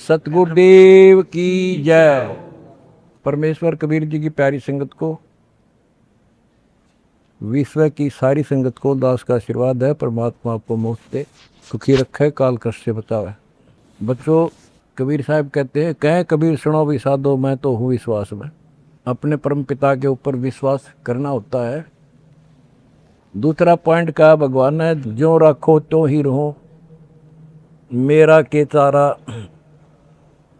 सतगुरुदेव की जय। परमेश्वर कबीर जी की प्यारी संगत को, विश्व की सारी संगत को दास का आशीर्वाद है। परमात्मा आपको मुफ्त दे, सुखी रखे, काल कष्ट से बचावे। बच्चों, कबीर साहब कहते हैं, कहें कबीर सुनो भी साधो, मैं तो हूँ विश्वास में। अपने परम पिता के ऊपर विश्वास करना होता है। दूसरा पॉइंट कहा भगवान ने, जो रखो तो ही रहो, मेरा के चारा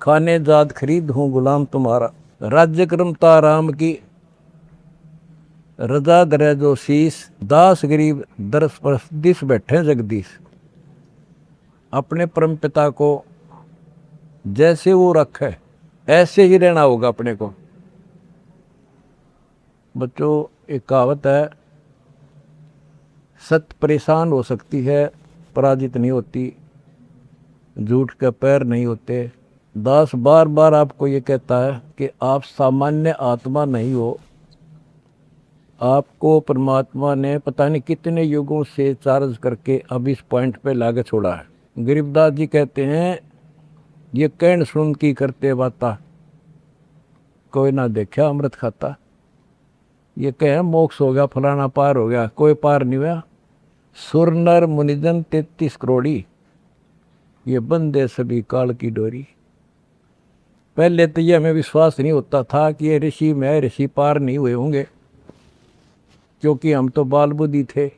खाने जात खरीद हूँ गुलाम तुम्हारा। राज्य क्रमता राम की रजा दरे जो शीस, दास गरीब दरस परस दिस बैठे जगदीश। अपने परम पिता को जैसे वो रखे ऐसे ही रहना होगा अपने को। बच्चों, एक कहावत है, सत्य परेशान हो सकती है, पराजित नहीं होती, झूठ के पैर नहीं होते। दास बार बार आपको ये कहता है कि आप सामान्य आत्मा नहीं हो। आपको परमात्मा ने पता नहीं कितने युगों से चार्ज करके अब इस पॉइंट पे लाके छोड़ा है। गरीबदास जी कहते हैं, ये कहन सुन की करते बाता, कोई ना देखा अमृत खाता। ये कहे मोक्ष हो गया, फलाना पार हो गया, कोई पार नहीं हुआ। सुर नर मुनिजन 33 करोड़ी, ये बंदे सभी काल की डोरी। पहले तो ये हमें विश्वास नहीं होता था कि ये ऋषि में ऋषि पार नहीं हुए होंगे, क्योंकि हम तो बाल बुद्धि थे।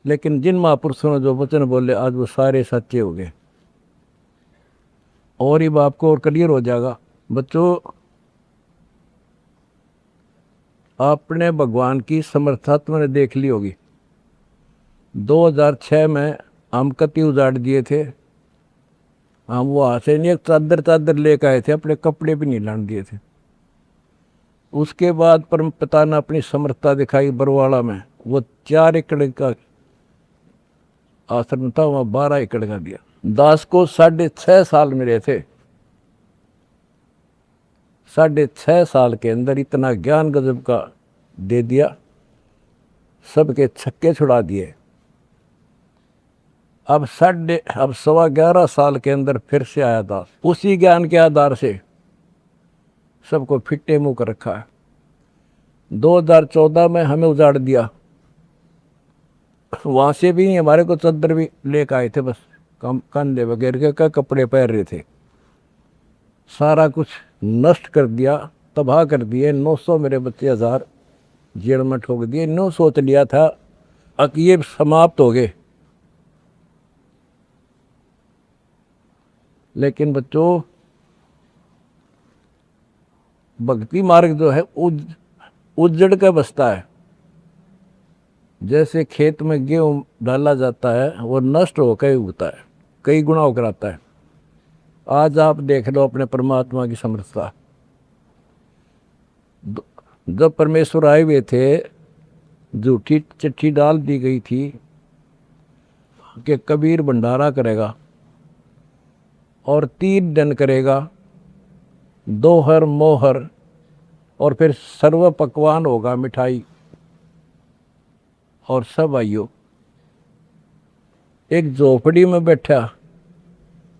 लेकिन जिन महापुरुषों ने जो वचन बोले, आज वो सारे सच्चे हो गए। और ही बाप को और क्लियर हो जाएगा। बच्चों, आपने भगवान की समर्था तुमने देख ली होगी। 2006 में हम कति उजाड़ दिए थे। हम वहाँ से नहीं, एक चादर लेकर आए थे, अपने कपड़े भी नहीं लाने दिए थे। उसके बाद परम पिता ने अपनी समर्थता दिखाई बरवाड़ा में। वो 4 एकड़ का आश्रम था, वहाँ 12 एकड़ का दिया। दास को 6.5 साल मिले थे। 6.5 साल के अंदर इतना ज्ञान गजब का दे दिया, सबके छक्के छुड़ा दिए। अब 11.25 साल के अंदर फिर से आया दास, उसी ज्ञान के आधार से सबको फिट्टे मुंह कर रखा है। 2014 में हमें उजाड़ दिया। वहाँ से भी हमारे को चद्दर भी लेकर आए थे, बस कंधे वगैरह के कपड़े पहन रहे थे। सारा कुछ नष्ट कर दिया, तबाह कर दिए। 900 मेरे बच्चे 1000 जेल में ठोक दिए। 9 सोच लिया था कि ये समाप्त हो गए। लेकिन बच्चों, भक्ति मार्ग जो है उजड़ के बसता है। जैसे खेत में गेहूं डाला जाता है, वो नष्ट होकर उगता है, कई गुना होकर आता है। आज आप देख लो अपने परमात्मा की समर्थता। जब परमेश्वर आए हुए थे, झूठी चिट्ठी डाल दी गई थी कि कबीर भंडारा करेगा और 3 दिन करेगा, दोहर मोहर, और फिर सर्व पकवान होगा, मिठाई और सब आइयो। एक झोपड़ी में बैठा,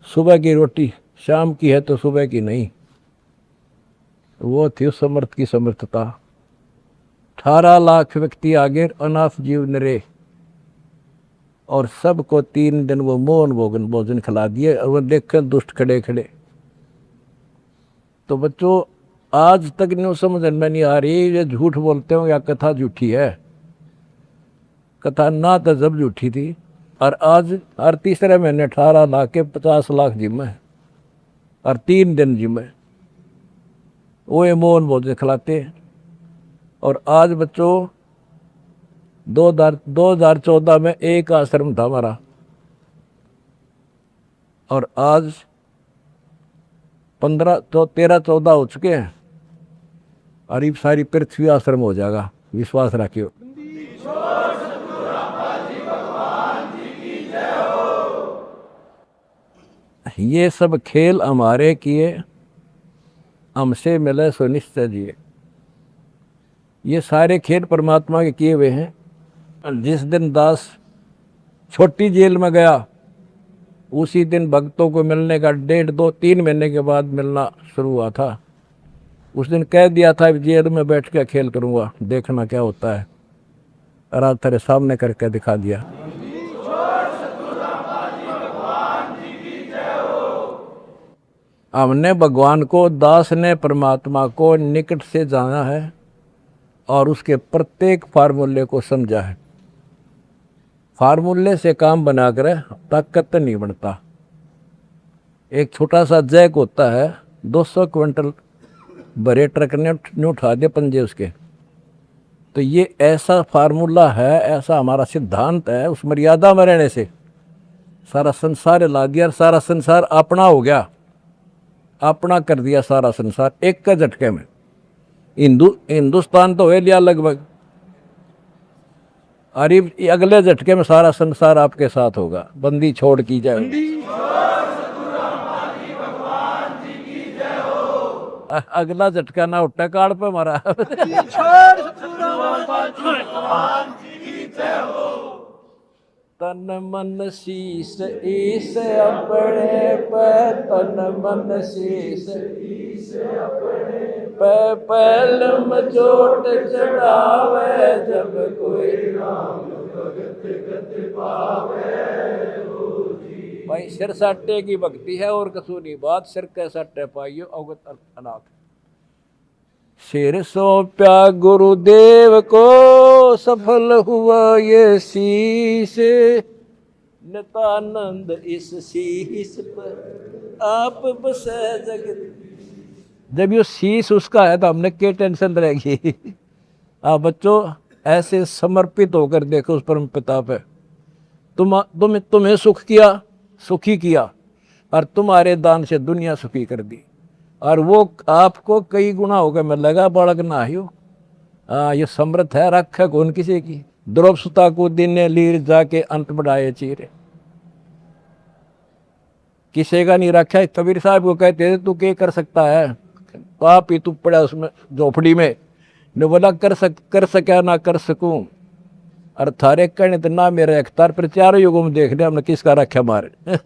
सुबह की रोटी शाम की है तो सुबह की नहीं। वो थी उस समर्थ की समर्थता। 18 लाख व्यक्ति आगे, अनाथ जीव नरे, और सबको 3 दिन वो मौन भोजन खिला दिए। और वो देख दुष्ट खड़े खड़े। तो बच्चों, आज तक नहीं समझ में नहीं आ रही, ये झूठ बोलते हो या कथा झूठी है। कथा ना तो जब झूठी थी, और आज हर तीसरे महीने 18 लाख के 50 लाख जिम्मे, और 3 दिन जिम्मे वो ये मौन भोजन खिलाते। और आज बच्चों, 2014 में एक आश्रम था हमारा, और आज 13-14 हो चुके हैं। और ये सारी पृथ्वी आश्रम हो जाएगा, विश्वास रखियो। ये सब खेल हमारे किए, हमसे मिले सो निश्चय जिए। ये सारे खेल परमात्मा के किए हुए हैं। जिस दिन दास छोटी जेल में गया, उसी दिन भक्तों को मिलने का 1.5-2-3 महीने के बाद मिलना शुरू हुआ था। उस दिन कह दिया था जेल में बैठ के खेल करूँगा, देखना क्या होता है। और आज तेरे सामने करके दिखा दिया। हमने भगवान को, दास ने परमात्मा को निकट से जाना है और उसके प्रत्येक फार्मूले को समझा है। फार्मूले से काम बनाकर ताकत नहीं बनता। एक छोटा सा जैक होता है, 200 क्विंटल भरे ट्रक ने उठा दे पंजे उसके। तो ये ऐसा फार्मूला है, ऐसा हमारा सिद्धांत है। उस मर्यादा में रहने से सारा संसार ला दिया और सारा संसार अपना हो गया, अपना कर दिया सारा संसार एक का झटके में। हिंदुस्तान तो हो लिया लगभग, अरे अगले झटके में सारा संसार आपके साथ होगा। बंदी छोड़ की जाए। अगला झटका ना उठा काड़ पे मारा। तन मन शीस ईस अपने पे, तन मन शीस ईस अपने पे, पहलम चोट चढ़ावे जब कोई राम भगत गति पावे। भाई सिर साटे की भक्ति है और कसूनी बात, सिर के साटे पाइयो अवगत अनाथ। सिर सौंप्या गुरुदेव को, सफल हुआ ये शीश, नितानंद इस शीश पर आप बसे जगत। जब ये शीश उसका है तो हमने क्या टेंशन रहेगी। आप बच्चों ऐसे समर्पित होकर देखो उस परम पिता पे। तुम्हें सुख किया, सुखी किया, और तुम्हारे दान से दुनिया सुखी कर दी, और वो आपको कई गुना होकर मिलेगा। बालक ना हो, ये समृद्ध है, रखे कौन किसी की। द्रौप सुता को दिन लीर जाके अंत बढ़ाए चीरे, किसी का नहीं रखा। कबीर साहब को कहते थे तू क्या कर सकता है, पाप ही तू पड़ा उसमें झोपड़ी में। ने बोला कर सका ना कर सकूं, और थारे कहने तो ना मेरे अख्तार पर, चारों युगों में देख लिया हमने किसका रखा मारे।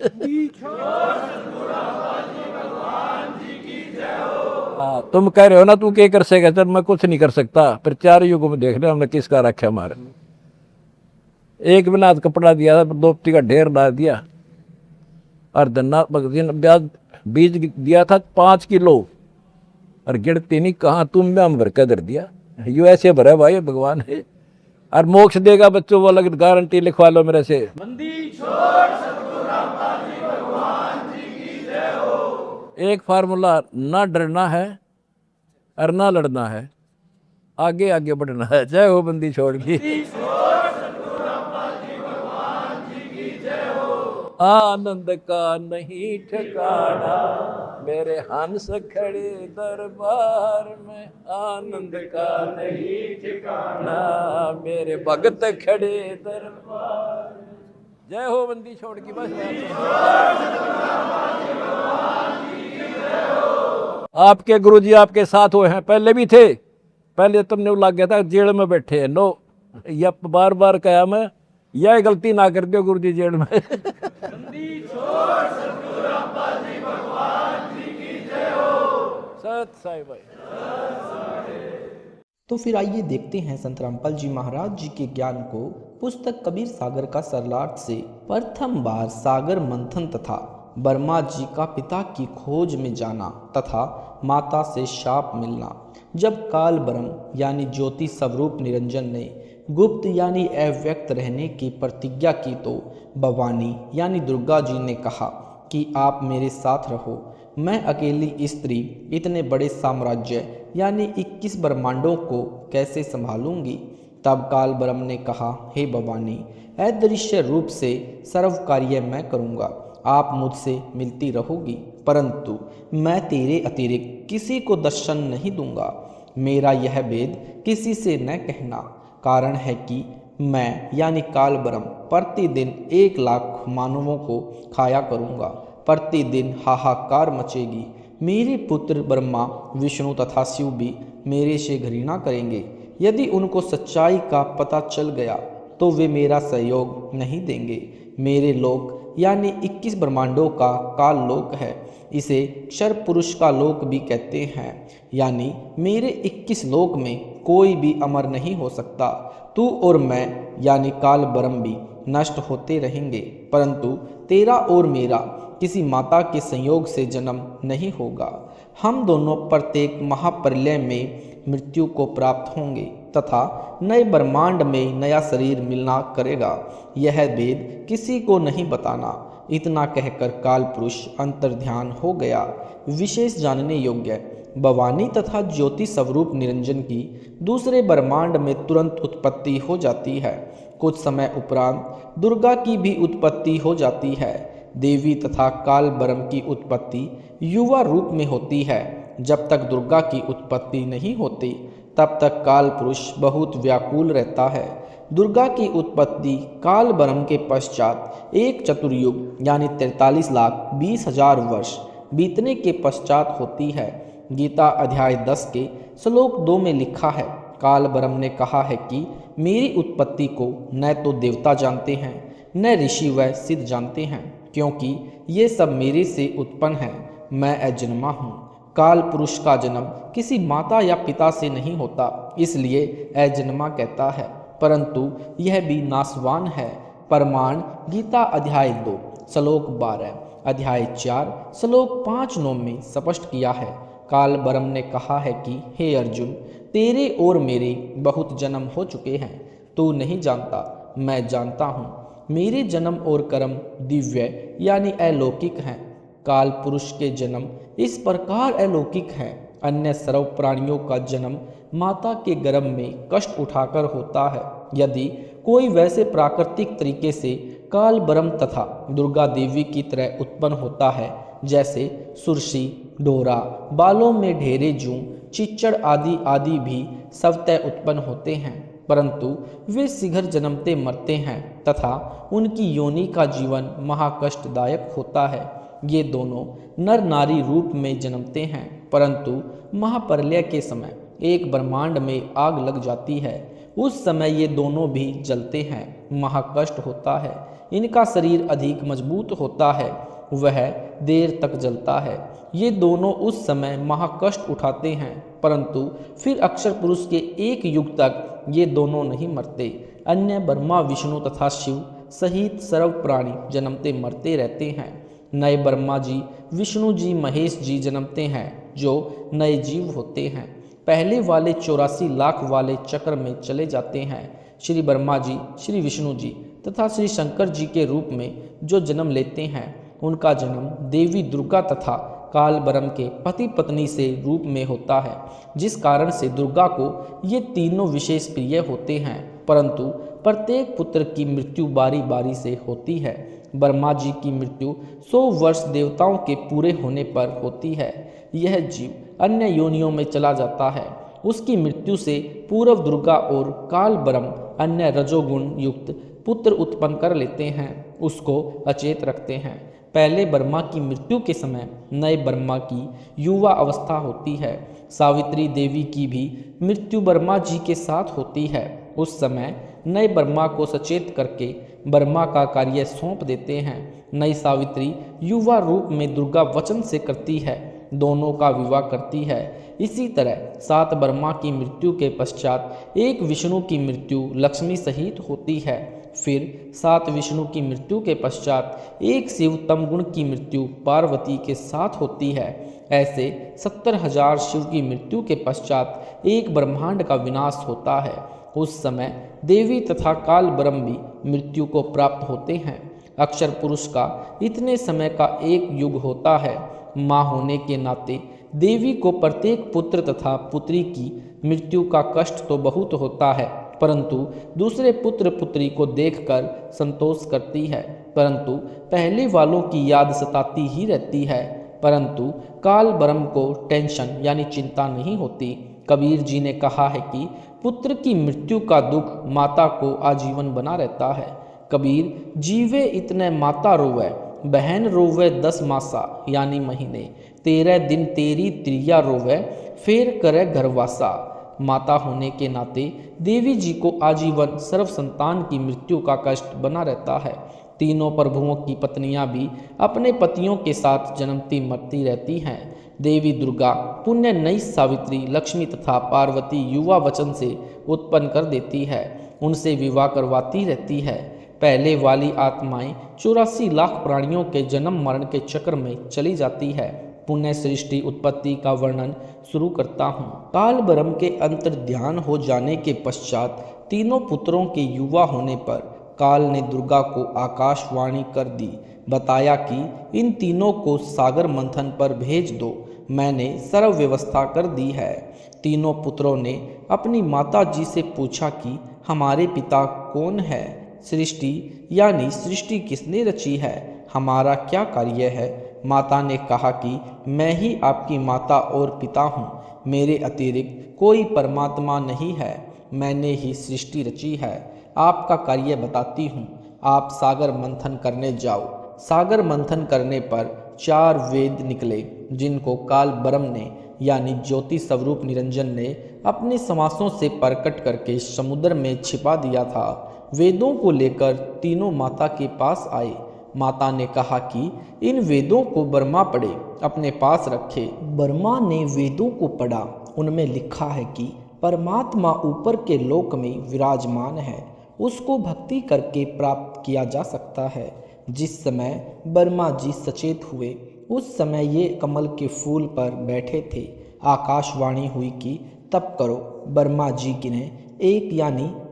तुम कह रहे हो ना तू क्या कर सकेगा, चल मैं कुछ नहीं कर सकता, पर चारों युगों में देख लिया हमने किसका रखा मारे। एक बिना कपड़ा दिया था, दोपती का ढेर डाल दिया, और धन्ना बीज दिया था 5 किलो, और गिरती नहीं कहाँ तुम में हम भर कर धर दिया। यू ऐसे भरा भाई भगवान है, और मोक्ष देगा बच्चों, वो अलग गारंटी लिखवा लो मेरे से। एक फार्मूला, ना डरना है और ना लड़ना है, आगे आगे बढ़ना है। जय हो बंदी छोड़ की। आनंद का नहीं ठिकाना, मेरे हंस खड़े दरबार में, आनंद का नहीं ठिकाना, मेरे भगत खड़े दरबार। जय हो बंदी छोड़ की। बस आपके गुरुजी आपके साथ हुए हैं, पहले भी थे। पहले तुमने लग गया था जेल में बैठे हैं। नो, या बार बार कहा मैं, यह गलती ना कर दो गुरुजी जेल में। सत साई भाई। तो फिर आइए देखते हैं संत रामपाल जी महाराज जी के ज्ञान को पुस्तक कबीर सागर का सरलार्थ से। प्रथम बार सागर मंथन तथा बर्मा जी का पिता की खोज में जाना तथा माता से शाप मिलना। जब काल ब्रह्म यानी ज्योति स्वरूप निरंजन ने गुप्त यानी अव्यक्त रहने की प्रतिज्ञा की तो भवानी यानी दुर्गा जी ने कहा कि आप मेरे साथ रहो, मैं अकेली स्त्री इतने बड़े साम्राज्य यानी 21 ब्रह्मांडों को कैसे संभालूंगी। तब काल ब्रह्म ने कहा, हे भवानी, अदृश्य रूप से सर्व कार्य मैं करूंगा, आप मुझसे मिलती रहोगी, परंतु मैं तेरे अतिरिक्त किसी को दर्शन नहीं दूंगा। मेरा यह भेद किसी से न कहना, कारण है कि मैं यानी काल ब्रह्म प्रतिदिन 1 लाख मानवों को खाया करूंगा। प्रतिदिन हाहाकार मचेगी। मेरे पुत्र ब्रह्मा, विष्णु तथा शिव भी मेरे से घृणा करेंगे। यदि उनको सच्चाई का पता चल गया तो वे मेरा सहयोग नहीं देंगे। मेरे लोग यानी 21 ब्रह्मांडों का काल लोक है। इसे क्षर पुरुष का लोक भी कहते हैं, यानी मेरे 21 लोक में कोई भी अमर नहीं हो सकता। तू और मैं यानी काल ब्रह्म भी नष्ट होते रहेंगे, परंतु तेरा और मेरा किसी माता के संयोग से जन्म नहीं होगा। हम दोनों प्रत्येक महाप्रलय में मृत्यु को प्राप्त होंगे तथा नए ब्रह्मांड में नया शरीर मिलना करेगा। यह वेद किसी को नहीं बताना। इतना कहकर काल पुरुष अंतर्ध्यान हो गया। विशेष जानने योग्य, भवानी तथा ज्योति स्वरूप निरंजन की दूसरे ब्रह्मांड में तुरंत उत्पत्ति हो जाती है। कुछ समय उपरांत दुर्गा की भी उत्पत्ति हो जाती है। देवी तथा काल ब्रह्म की उत्पत्ति युवा रूप में होती है। जब तक दुर्गा की उत्पत्ति नहीं होती तब तक काल पुरुष बहुत व्याकुल रहता है। दुर्गा की उत्पत्ति काल ब्रह्म के पश्चात एक चतुर्युग यानी 43,20,000 वर्ष बीतने के पश्चात होती है। गीता अध्याय 10 के श्लोक 2 में लिखा है, काल ब्रह्म ने कहा है कि मेरी उत्पत्ति को न तो देवता जानते हैं न ऋषि व सिद्ध जानते हैं, क्योंकि ये सब मेरे से उत्पन्न हैं। मैं अजन्मा हूँ। काल पुरुष का जन्म किसी माता या पिता से नहीं होता, इसलिए अजन्मा कहता है, परंतु यह भी नाशवान है। प्रमाण गीता अध्याय 2 श्लोक 12, अध्याय 4 श्लोक 5-9 में स्पष्ट किया है। काल ब्रह्म ने कहा है कि हे अर्जुन, तेरे और मेरे बहुत जन्म हो चुके हैं। तू नहीं जानता, मैं जानता हूँ। मेरे जन्म और कर्म दिव्य यानी अलौकिक हैं। काल पुरुष के जन्म इस प्रकार अलौकिक हैं। अन्य सर्व प्राणियों का जन्म माता के गर्भ में कष्ट उठाकर होता है। यदि कोई वैसे प्राकृतिक तरीके से काल ब्रह्म तथा दुर्गा देवी की तरह उत्पन्न होता है, जैसे सुरसी, डोरा, बालों में ढेरे जूं, चिच्चड़ आदि आदि भी स्वतः उत्पन्न होते हैं, परंतु वे शीघ्र जन्मते मरते हैं तथा उनकी योनि का जीवन महाकष्टदायक होता है। ये दोनों नर नारी रूप में जन्मते हैं, परंतु महाप्रलय के समय एक ब्रह्मांड में आग लग जाती है। उस समय ये दोनों भी जलते हैं, महाकष्ट होता है। इनका शरीर अधिक मजबूत होता है, वह देर तक जलता है। ये दोनों उस समय महाकष्ट उठाते हैं, परंतु फिर अक्षर पुरुष के एक युग तक ये दोनों नहीं मरते। अन्य ब्रह्मा, विष्णु तथा शिव सहित सर्व प्राणी जन्मते मरते रहते हैं। नए ब्रह्मा जी, विष्णु जी, महेश जी जन्मते हैं, जो नए जीव होते हैं। पहले वाले 84 लाख वाले चक्र में चले जाते हैं। श्री ब्रह्मा जी, श्री विष्णु जी तथा श्री शंकर जी के रूप में जो जन्म लेते हैं, उनका जन्म देवी दुर्गा तथा काल ब्रह्म के पति पत्नी से रूप में होता है, जिस कारण से दुर्गा को ये तीनों विशेष प्रिय होते हैं, परंतु प्रत्येक पुत्र की मृत्यु बारी बारी से होती है। ब्रह्मा जी की मृत्यु 100 वर्ष देवताओं के पूरे होने पर होती है। यह जीव अन्य योनियों में चला जाता है। उसकी मृत्यु से पूर्व दुर्गा और काल ब्रह्म अन्य रजोगुण युक्त पुत्र उत्पन्न कर लेते हैं, उसको अचेत रखते हैं। पहले ब्रह्मा की मृत्यु के समय नए ब्रह्मा की युवा अवस्था होती है। सावित्री देवी की भी मृत्यु ब्रह्मा जी के साथ होती है। उस समय नए ब्रह्मा को सचेत करके ब्रह्मा का कार्य सौंप देते हैं। नई सावित्री युवा रूप में दुर्गा वचन से करती है, दोनों का विवाह करती है। इसी तरह 7 ब्रह्मा की मृत्यु के पश्चात एक विष्णु की मृत्यु लक्ष्मी सहित होती है। फिर 7 विष्णु की मृत्यु के पश्चात एक शिव तमगुण की मृत्यु पार्वती के साथ होती है। ऐसे 70,000 शिव की मृत्यु के पश्चात एक ब्रह्मांड का विनाश होता है। उस समय देवी तथा काल ब्रह्म भी मृत्यु को प्राप्त होते हैं। अक्षर पुरुष का इतने समय का एक युग होता है। माँ होने के नाते देवी को प्रत्येक पुत्र तथा पुत्री की मृत्यु का कष्ट तो बहुत होता है, परंतु दूसरे पुत्र पुत्री को देखकर संतोष करती है। परंतु पहले वालों की याद सताती ही रहती है, परंतु काल ब्रह्म को टेंशन यानी चिंता नहीं होती। कबीर जी ने कहा है कि पुत्र की मृत्यु का दुख माता को आजीवन बना रहता है। कबीर जीवे इतने माता रोवे, बहन रोवे 10 मासा यानी महीने, 13 दिन तेरी त्रिया रोवे, फेर करे घरवासा। माता होने के नाते देवी जी को आजीवन सर्व संतान की मृत्यु का कष्ट बना रहता है। तीनों प्रभुओं की पत्नियां भी अपने पतियों के साथ जन्मती मरती रहती हैं। देवी दुर्गा पुण्य नई सावित्री, लक्ष्मी तथा पार्वती युवा वचन से उत्पन्न कर देती है, उनसे विवाह करवाती रहती है। पहले वाली आत्माएं 84 लाख प्राणियों के जन्म मरण के चक्र में चली जाती है। पुण्य सृष्टि उत्पत्ति का वर्णन शुरू करता हूँ। काल ब्रह्म के अंतर्ध्यान हो जाने के पश्चात तीनों पुत्रों के युवा होने पर काल ने दुर्गा को आकाशवाणी कर दी, बताया कि इन तीनों को सागर मंथन पर भेज दो, मैंने सर्व व्यवस्था कर दी है। तीनों पुत्रों ने अपनी माता जी से पूछा कि हमारे पिता कौन है, सृष्टि यानी सृष्टि किसने रची है, हमारा क्या कार्य है। माता ने कहा कि मैं ही आपकी माता और पिता हूँ, मेरे अतिरिक्त कोई परमात्मा नहीं है, मैंने ही सृष्टि रची है। आपका कार्य बताती हूँ, आप सागर मंथन करने जाओ। सागर मंथन करने पर 4 वेद निकले, जिनको काल ब्रह्म ने यानी ज्योति स्वरूप निरंजन ने अपने समासों से प्रकट करके समुद्र में छिपा दिया था। वेदों को लेकर तीनों माता के पास आए। माता ने कहा कि इन वेदों को ब्रह्मा पढ़े, अपने पास रखे। ब्रह्मा ने वेदों को पढ़ा, उनमें लिखा है कि परमात्मा ऊपर के लोक में विराजमान है, उसको भक्ति करके प्राप्त किया जा सकता है। जिस समय ब्रह्मा जी सचेत हुए, उस समय ये कमल के फूल पर बैठे थे। आकाशवाणी हुई कि तप करो। ब्रह्मा जी ने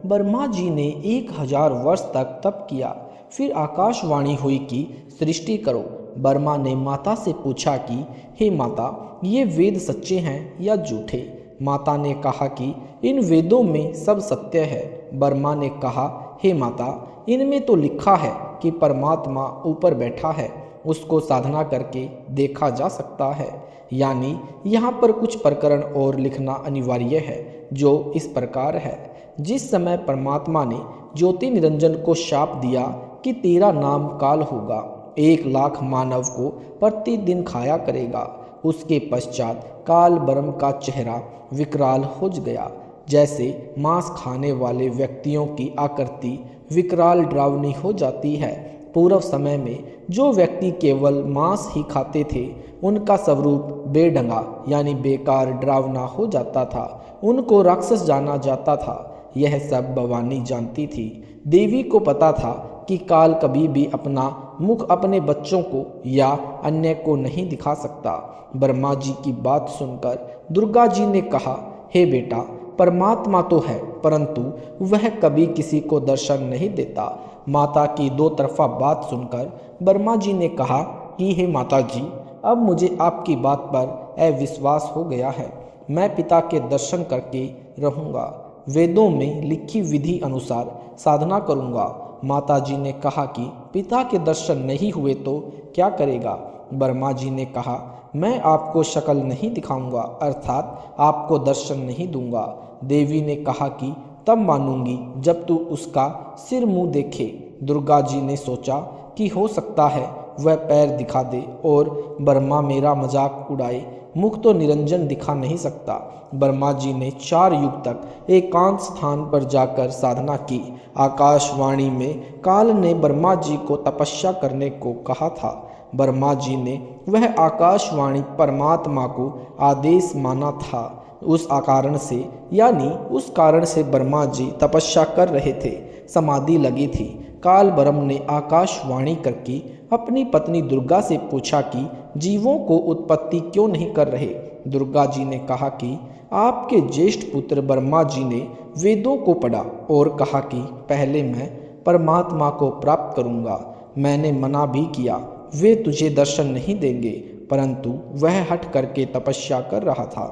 ब्रह्मा जी ने 1000 वर्ष तक तप किया। फिर आकाशवाणी हुई कि सृष्टि करो। ब्रह्मा ने माता से पूछा कि हे माता, ये वेद सच्चे हैं या झूठे। माता ने कहा कि इन वेदों में सब सत्य है। ब्रह्मा ने कहा, हे माता, इनमें तो लिखा है कि परमात्मा ऊपर बैठा है, उसको साधना करके देखा जा सकता है। यानी यहाँ पर कुछ प्रकरण और लिखना अनिवार्य है, जो इस प्रकार है। जिस समय परमात्मा ने ज्योति निरंजन को शाप दिया कि तेरा नाम काल होगा, 1 लाख मानव को प्रतिदिन खाया करेगा। उसके पश्चात काल ब्रह्म का चेहरा विकराल हो गया, जैसे मांस खाने वाले व्यक्तियों की आकृति विकराल डरावनी हो जाती है। पूर्व समय में जो व्यक्ति केवल मांस ही खाते थे, उनका स्वरूप बेढंगा यानी बेकार डरावना हो जाता था, उनको राक्षस जाना जाता था। यह सब भवानी जानती थी। देवी को पता था कि काल कभी भी अपना मुख अपने बच्चों को या अन्य को नहीं दिखा सकता। ब्रह्मा जी की बात सुनकर दुर्गा जी ने कहा, हे बेटा, परमात्मा तो है, परंतु वह कभी किसी को दर्शन नहीं देता। माता की 2 तरफा बात सुनकर ब्रह्मा जी ने कहा कि हे माता जी, अब मुझे आपकी बात पर अविश्वास हो गया है, मैं पिता के दर्शन करके रहूँगा, वेदों में लिखी विधि अनुसार साधना करूँगा। माता जी ने कहा कि पिता के दर्शन नहीं हुए तो क्या करेगा। ब्रह्मा जी ने कहा, मैं आपको शक्ल नहीं दिखाऊंगा, अर्थात आपको दर्शन नहीं दूंगा। देवी ने कहा कि तब मानूंगी जब तू उसका सिर मुंह देखे। दुर्गा जी ने सोचा कि हो सकता है वह पैर दिखा दे और ब्रह्मा मेरा मजाक उड़ाए, मुख तो निरंजन दिखा नहीं सकता। ब्रह्मा जी ने 4 युग तक एकांत स्थान पर जाकर साधना की। आकाशवाणी में काल ने ब्रह्मा जी को तपस्या करने को कहा था। ब्रह्मा जी ने वह आकाशवाणी परमात्मा को आदेश माना था। उस कारण से ब्रह्मा जी तपस्या कर रहे थे, समाधि लगी थी। काल ब्रह्म ने आकाशवाणी करके अपनी पत्नी दुर्गा से पूछा कि जीवों को उत्पत्ति क्यों नहीं कर रहे। दुर्गा जी ने कहा कि आपके ज्येष्ठ पुत्र ब्रह्मा जी ने वेदों को पढ़ा और कहा कि पहले मैं परमात्मा को प्राप्त करूंगा। मैंने मना भी किया, वे तुझे दर्शन नहीं देंगे, परंतु वह हट करके तपस्या कर रहा था,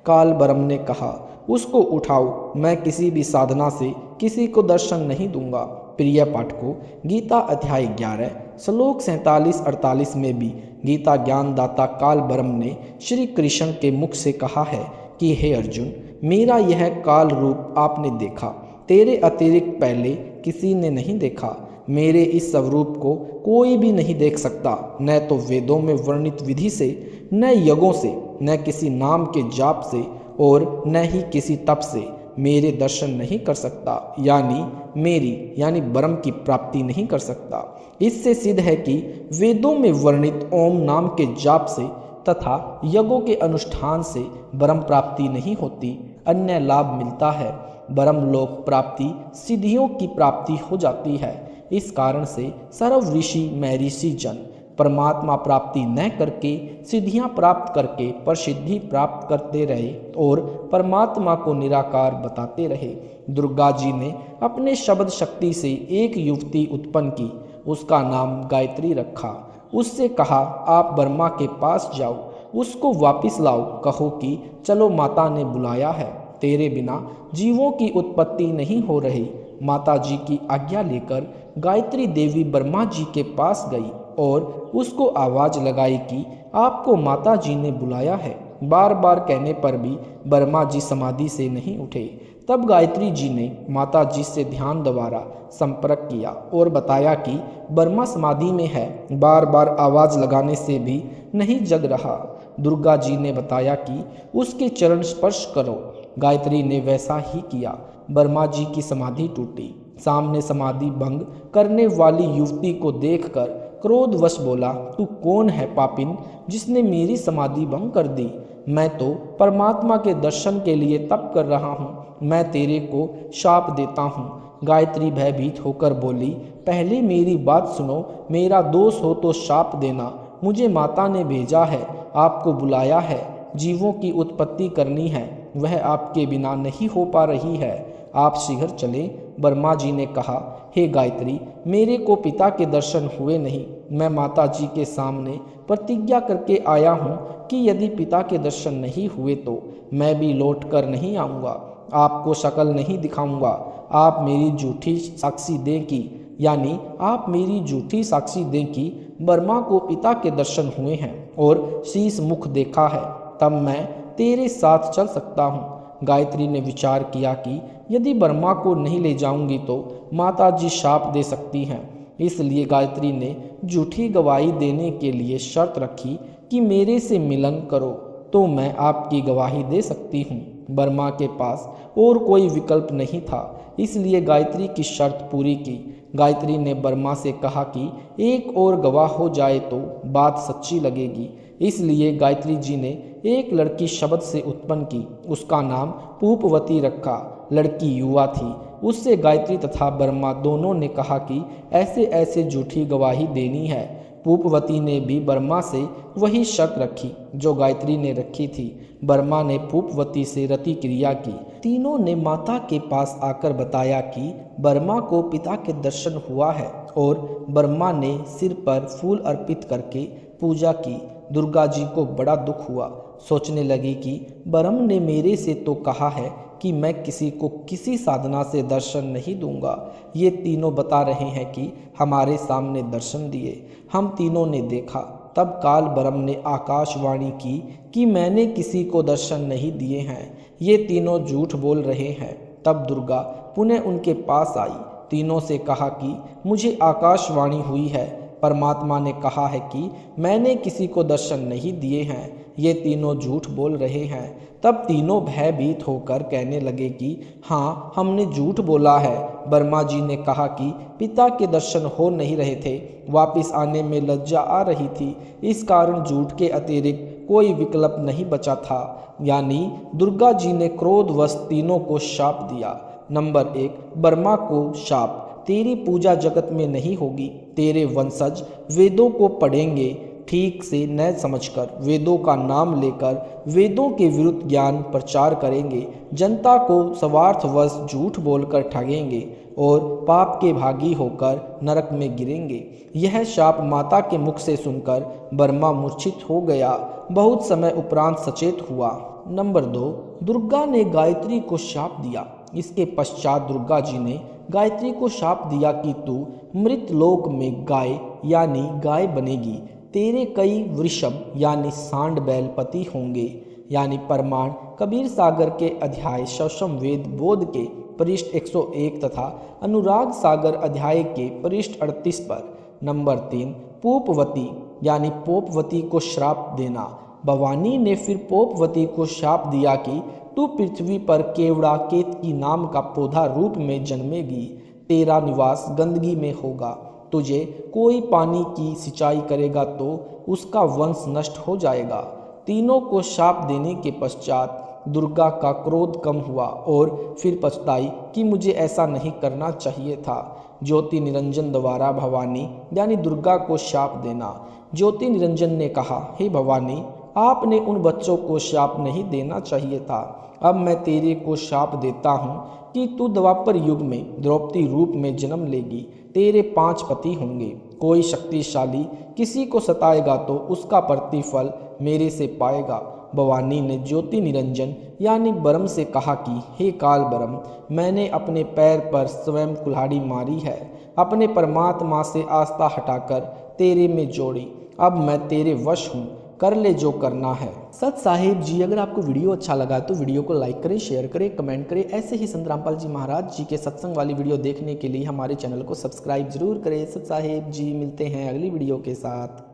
काल ब्रह्म ने कहा, उसको उठाओ, मैं किसी भी साधना से किसी को दर्शन नहीं दूंगा। प्रिय पाठकों, गीता अध्याय 11 श्लोक 47-48 में भी गीता ज्ञानदाता काल ब्रह्म ने श्री कृष्ण के मुख से कहा है कि हे अर्जुन, मेरा यह काल रूप आपने देखा, तेरे अतिरिक्त पहले किसी ने नहीं देखा। मेरे इस स्वरूप को कोई भी नहीं देख सकता, न तो वेदों में वर्णित विधि से, न यज्ञों से, न किसी नाम के जाप से और न ही किसी तप से। मेरे दर्शन नहीं कर सकता, यानी मेरी यानी ब्रह्म की प्राप्ति नहीं कर सकता। इससे सिद्ध है कि वेदों में वर्णित ओम नाम के जाप से तथा यज्ञों के अनुष्ठान से ब्रह्म प्राप्ति नहीं होती, अन्य लाभ मिलता है। ब्रह्मलोक प्राप्ति सिद्धियों की प्राप्ति हो जाती है। इस कारण से सर्व ऋषि महर्षि जन परमात्मा प्राप्ति न करके सिद्धियां प्राप्त करके प्रसिद्धि प्राप्त करते रहे और परमात्मा को निराकार बताते रहे। दुर्गा जी ने अपने शब्द शक्ति से एक युवती उत्पन्न की, उसका नाम गायत्री रखा। उससे कहा, आप ब्रह्मा के पास जाओ, उसको वापिस लाओ, कहो कि चलो माता ने बुलाया है, तेरे बिना जीवों की उत्पत्ति नहीं हो रही। माता जी की आज्ञा लेकर गायत्री देवी ब्रह्मा जी के पास गई और उसको आवाज लगाई कि आपको माता जी ने बुलाया है। बार बार कहने पर भी ब्रह्मा जी समाधि से नहीं उठे। तब गायत्री जी ने माता जी से ध्यान द्वारा संपर्क किया और बताया कि ब्रह्मा समाधि में है, बार बार आवाज लगाने से भी नहीं जग रहा। दुर्गा जी ने बताया कि उसके चरण स्पर्श करो। गायत्री ने वैसा ही किया। ब्रह्मा जी की समाधि टूटी। सामने समाधि भंग करने वाली युवती को देखकर क्रोधवश बोला, तू कौन है पापिन, जिसने मेरी समाधि भंग कर दी? मैं तो परमात्मा के दर्शन के लिए तप कर रहा हूँ, मैं तेरे को शाप देता हूँ। गायत्री भयभीत होकर बोली, पहले मेरी बात सुनो, मेरा दोष हो तो शाप देना। मुझे माता ने भेजा है, आपको बुलाया है, जीवों की उत्पत्ति करनी है, वह आपके बिना नहीं हो पा रही है, आप शीघ्र चलें। ब्रह्मा जी ने कहा, हे गायत्री, मेरे को पिता के दर्शन हुए नहीं। मैं माता जी के सामने प्रतिज्ञा करके आया हूँ कि यदि पिता के दर्शन नहीं हुए तो मैं भी लौट कर नहीं आऊँगा, आपको शक्ल नहीं दिखाऊंगा। आप मेरी झूठी साक्षी दें कि यानी आप मेरी झूठी साक्षी दें कि ब्रह्मा को पिता के दर्शन हुए हैं और शीश मुख देखा है, तब मैं तेरे साथ चल सकता हूँ। गायत्री ने विचार किया कि यदि ब्रह्मा को नहीं ले जाऊंगी तो माता जी शाप दे सकती हैं। इसलिए गायत्री ने झूठी गवाही देने के लिए शर्त रखी कि मेरे से मिलन करो तो मैं आपकी गवाही दे सकती हूँ। ब्रह्मा के पास और कोई विकल्प नहीं था, इसलिए गायत्री की शर्त पूरी की। गायत्री ने ब्रह्मा से कहा कि एक और गवाह हो जाए तो बात सच्ची लगेगी। इसलिए गायत्री जी ने एक लड़की शब्द से उत्पन्न की, उसका नाम पूपवती रखा। लड़की युवा थी। उससे गायत्री तथा ब्रह्मा दोनों ने कहा कि ऐसे ऐसे झूठी गवाही देनी है। पूपवती ने भी ब्रह्मा से वही शर्त रखी जो गायत्री ने रखी थी। ब्रह्मा ने पूपवती से रति क्रिया की। तीनों ने माता के पास आकर बताया कि ब्रह्मा को पिता के दर्शन हुआ है और ब्रह्मा ने सिर पर फूल अर्पित करके पूजा की। दुर्गा जी को बड़ा दुख हुआ। सोचने लगी कि ब्रह्म ने मेरे से तो कहा है कि मैं किसी को किसी साधना से दर्शन नहीं दूंगा। ये तीनों बता रहे हैं कि हमारे सामने दर्शन दिए, हम तीनों ने देखा। तब काल ब्रह्म ने आकाशवाणी की कि मैंने किसी को दर्शन नहीं दिए हैं, ये तीनों झूठ बोल रहे हैं। तब दुर्गा पुनः उनके पास आई। तीनों से कहा कि मुझे आकाशवाणी हुई है, परमात्मा ने कहा है कि मैंने किसी को दर्शन नहीं दिए हैं, ये तीनों झूठ बोल रहे हैं। तब तीनों भयभीत होकर कहने लगे कि हाँ, हमने झूठ बोला है। ब्रह्मा जी ने कहा कि पिता के दर्शन हो नहीं रहे थे, वापिस आने में लज्जा आ रही थी, इस कारण झूठ के अतिरिक्त कोई विकल्प नहीं बचा था। यानी दुर्गा जी ने क्रोधवश तीनों को शाप दिया। नंबर 1, ब्रह्मा को शाप, तेरी पूजा जगत में नहीं होगी। तेरे वंशज वेदों को पढ़ेंगे ठीक से न समझकर, वेदों का नाम लेकर वेदों के विरुद्ध ज्ञान प्रचार करेंगे, जनता को स्वार्थवश झूठ बोलकर ठगेंगे और पाप के भागी होकर नरक में गिरेंगे। यह शाप माता के मुख से सुनकर ब्रह्मा मूर्छित हो गया। बहुत समय उपरांत सचेत हुआ। नंबर 2, दुर्गा ने गायत्री को शाप दिया। इसके पश्चात दुर्गा जी ने गायत्री को शाप दिया कि तू मृत लोक में गाय यानी गाय बनेगी। तेरे कई वृषभ यानी सांड बैल पति होंगे। यानी प्रमाण कबीर सागर के अध्याय शवसम वेद बोध के पृष्ठ 101 तथा अनुराग सागर अध्याय के पृष्ठ 38 पर। नंबर 3, पूपवती यानी पोपवती को श्राप देना। भवानी ने फिर पोपवती को शाप दिया कि तू पृथ्वी पर केवड़ा केतकी नाम का पौधा रूप में जन्मेगी। तेरा निवास गंदगी में होगा। तुझे कोई पानी की सिंचाई करेगा तो उसका वंश नष्ट हो जाएगा। तीनों को शाप देने के पश्चात दुर्गा का क्रोध कम हुआ और फिर पछताई कि मुझे ऐसा नहीं करना चाहिए था। ज्योति निरंजन द्वारा भवानी यानी दुर्गा को शाप देना। ज्योति निरंजन ने कहा, हे भवानी, आपने उन बच्चों को शाप नहीं देना चाहिए था। अब मैं तेरे को शाप देता हूँ कि तू द्वापर युग में द्रौपदी रूप में जन्म लेगी। तेरे 5 पति होंगे। कोई शक्तिशाली किसी को सताएगा तो उसका प्रतिफल मेरे से पाएगा। भवानी ने ज्योति निरंजन यानी ब्रह्म से कहा कि हे काल ब्रह्म, मैंने अपने पैर पर स्वयं कुल्हाड़ी मारी है। अपने परमात्मा से आस्था हटाकर तेरे में जोड़ी। अब मैं तेरे वश हूँ, कर ले जो करना है। सत साहिब जी, अगर आपको वीडियो अच्छा लगा तो वीडियो को लाइक करें, शेयर करें, कमेंट करें। ऐसे ही संत रामपाल जी महाराज जी के सत्संग वाली वीडियो देखने के लिए हमारे चैनल को सब्सक्राइब जरूर करें। सत साहिब जी, मिलते हैं अगली वीडियो के साथ।